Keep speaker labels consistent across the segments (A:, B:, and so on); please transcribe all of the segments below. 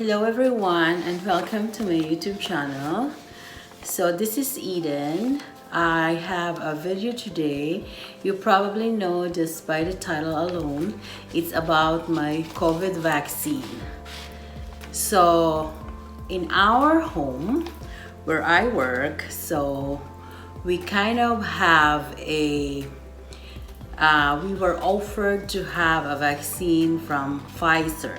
A: Hello everyone and welcome to my YouTube channel. So this is Eden. I have a video today. You probably know just by the title alone. It's about my COVID vaccine. So in our home where I work, so we kind of have we were offered to have a vaccine from Pfizer.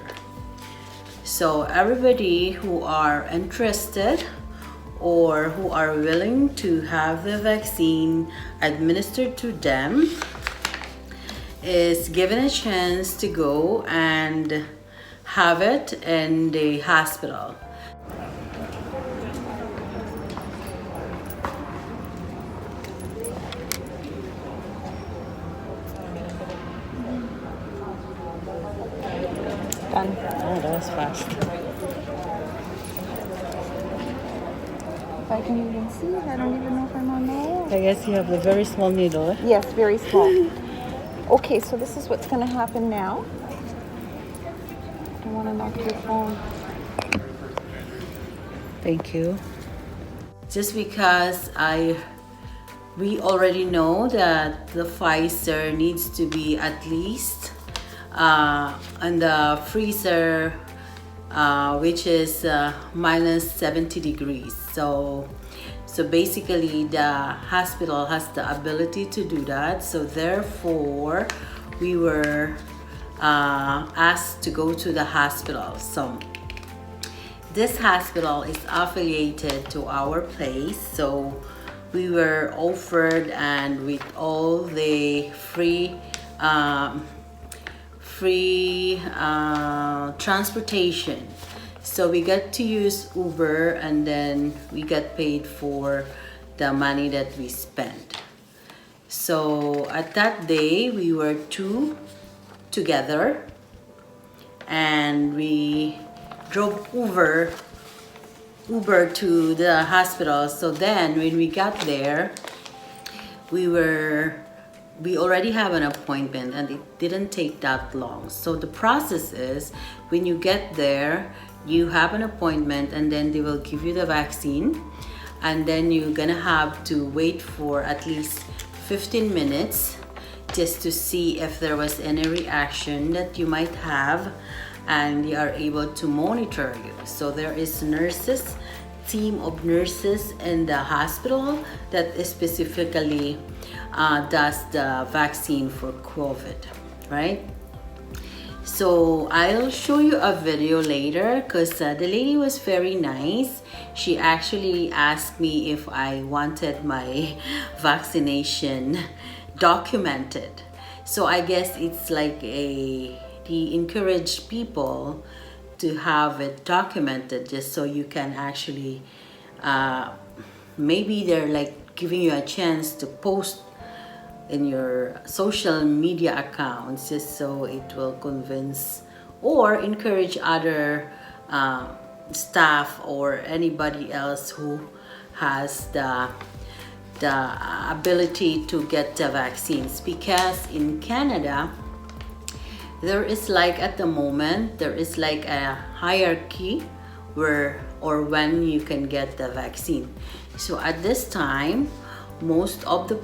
A: So everybody who are interested or who are willing to have the vaccine administered to them is given a chance to go and have it in the hospital.
B: Done.
A: Oh, that was fast.
B: If I can even see, I don't even know if I'm on the wall.
A: I guess you have a very small needle. Eh?
B: Yes, very small. Okay, so this is what's going to happen now. I don't want to knock your phone.
A: Thank you. Just because we already know that the Pfizer needs to be at least on the freezer, which is minus 70 degrees. So basically the hospital has the ability to do that. So therefore we were asked to go to the hospital. So this hospital is affiliated to our place. So we were offered, and with all the free transportation. So we got to use Uber, and then we got paid for the money that we spent. So at that day we were two together, and we drove Uber to the hospital. So then when we got there, we already have an appointment, and it didn't take that long. So the process is, when you get there, you have an appointment, and then they will give you the vaccine, and then you're gonna have to wait for at least 15 minutes just to see if there was any reaction that you might have, and they are able to monitor you. So there is team of nurses in the hospital that specifically does the vaccine for COVID, right? So I'll show you a video later, because the lady was very nice. She actually asked me if I wanted my vaccination documented. So I guess it's like they encourage people to have it documented, just so you can actually maybe they're like giving you a chance to post in your social media accounts, just so it will convince or encourage other staff or anybody else who has the ability to get the vaccines. Because in Canada, there is like, at the moment, there is like a hierarchy when you can get the vaccine. So at this time, most of the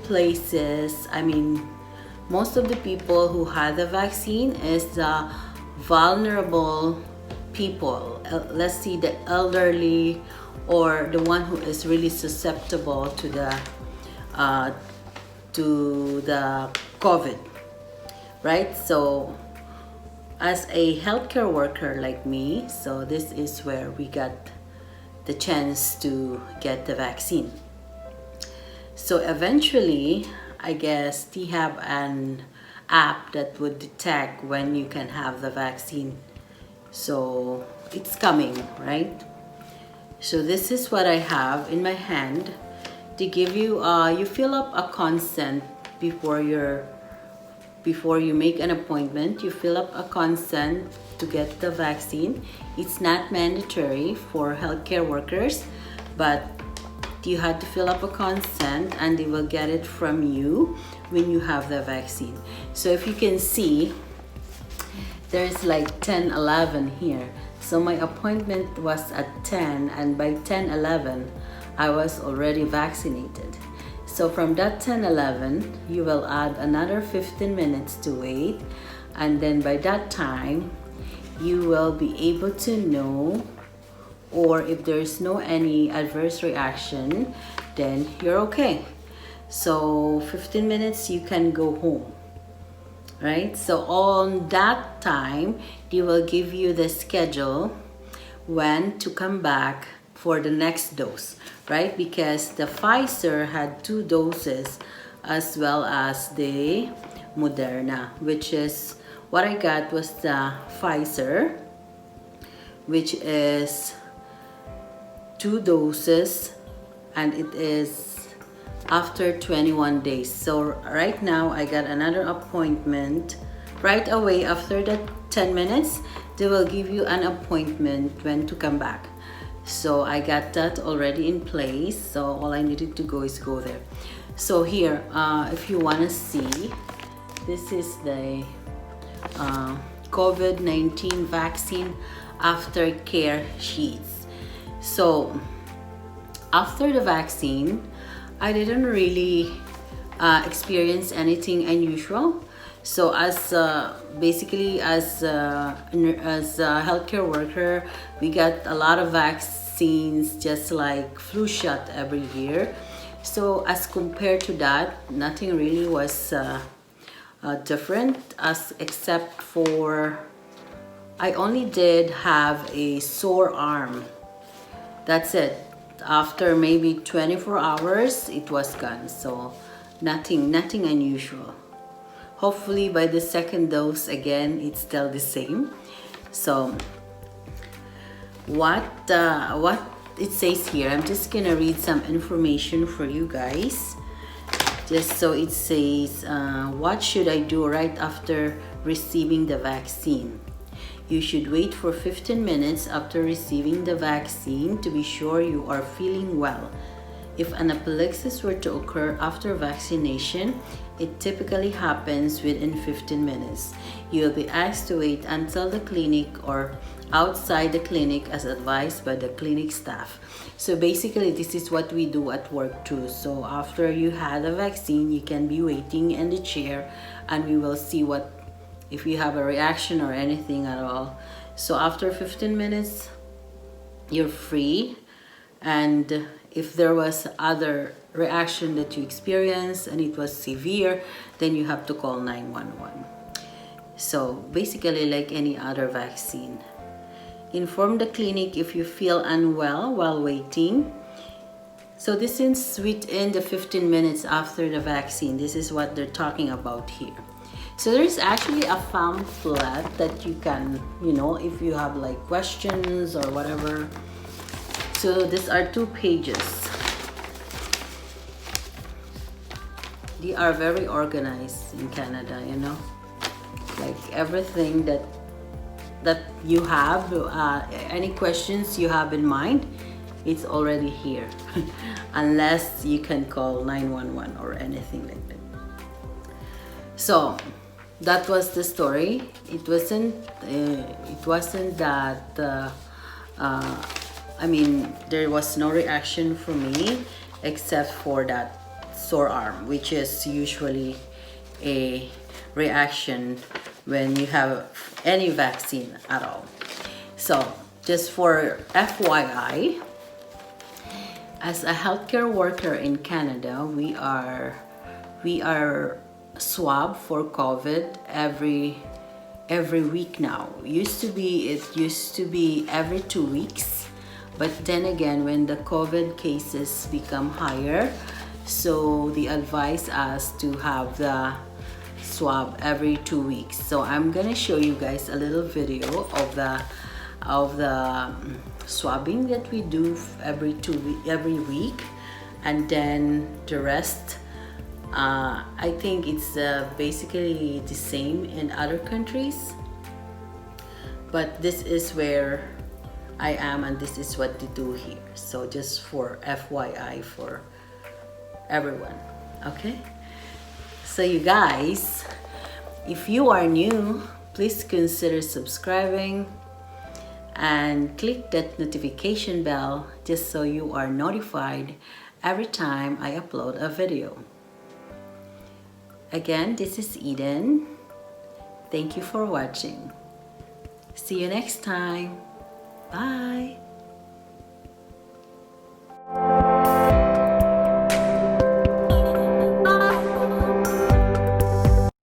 A: people who had the vaccine is the vulnerable people. Let's see, the elderly, or the one who is really susceptible to the COVID, right? So as a healthcare worker like me, so this is where we got the chance to get the vaccine. So eventually, I guess they have an app that would detect when you can have the vaccine. So it's coming, right? So this is what I have in my hand. They give you, you fill up a consent before you make an appointment. You fill up a consent to get the vaccine. It's not mandatory for healthcare workers, but you had to fill up a consent, and they will get it from you when you have the vaccine. So if you can see, there's like 10:11 here. So my appointment was at 10, and by 10:11 I was already vaccinated. So from that 10:11 you will add another 15 minutes to wait, and then by that time you will be able to know, or if there's no any adverse reaction, then you're okay. So 15 minutes you can go home, right? So on that time they will give you the schedule when to come back for the next dose, right? Because the Pfizer had 2 doses as well as the Moderna, which is what I got was the Pfizer, which is 2 doses, and it is after 21 days. So right now I got another appointment right away. After the 10 minutes they will give you an appointment when to come back. So I got that already in place, so all I needed to go is go there. So here, if you want to see, this is the COVID-19 vaccine aftercare sheets. So after the vaccine, I didn't really experience anything unusual. So as basically as a healthcare worker, we got a lot of vaccines just like flu shot every year. So as compared to that, nothing really was different, as except for I only did have a sore arm. That's it. After maybe 24 hours it was gone. So nothing unusual. Hopefully by the second dose again it's still the same. So what it says here, I'm just gonna read some information for you guys. Just so it says, what should I do right after receiving the vaccine? You should wait for 15 minutes after receiving the vaccine to be sure you are feeling well. If anaphylaxis were to occur after vaccination, it typically happens within 15 minutes. You will be asked to wait until the clinic or outside the clinic as advised by the clinic staff. So basically this is what we do at work too. So after you had a vaccine, you can be waiting in the chair and we will see what if you have a reaction or anything at all. So after 15 minutes you're free, and if there was other reaction that you experienced and it was severe, then you have to call 911. So basically like any other vaccine. Inform the clinic if you feel unwell while waiting. So this is within the 15 minutes after the vaccine. This is what they're talking about here. So there's actually a pamphlet that you can, if you have like questions or whatever. So these are 2 pages. They are very organized in Canada, like everything that you have, any questions you have in mind, it's already here. Unless you can call 911 or anything like that. So that was the story. It wasn't that there was no reaction for me except for that sore arm, which is usually a reaction when you have any vaccine at all. So just for FYI, as a healthcare worker in Canada, we are swabbed for COVID every week now. It used to be every 2 weeks, but then again when the COVID cases become higher, so they advise us to have the swab every 2 weeks. So I'm gonna show you guys a little video of the swabbing that we do every week, and then the rest. I think it's basically the same in other countries, but this is where I am and this is what they do here. So just for FYI for everyone, okay? So you guys, if you are new, please consider subscribing and click that notification bell just so you are notified every time I upload a video. Again, this is Eden. Thank you for watching. See you next time. Bye.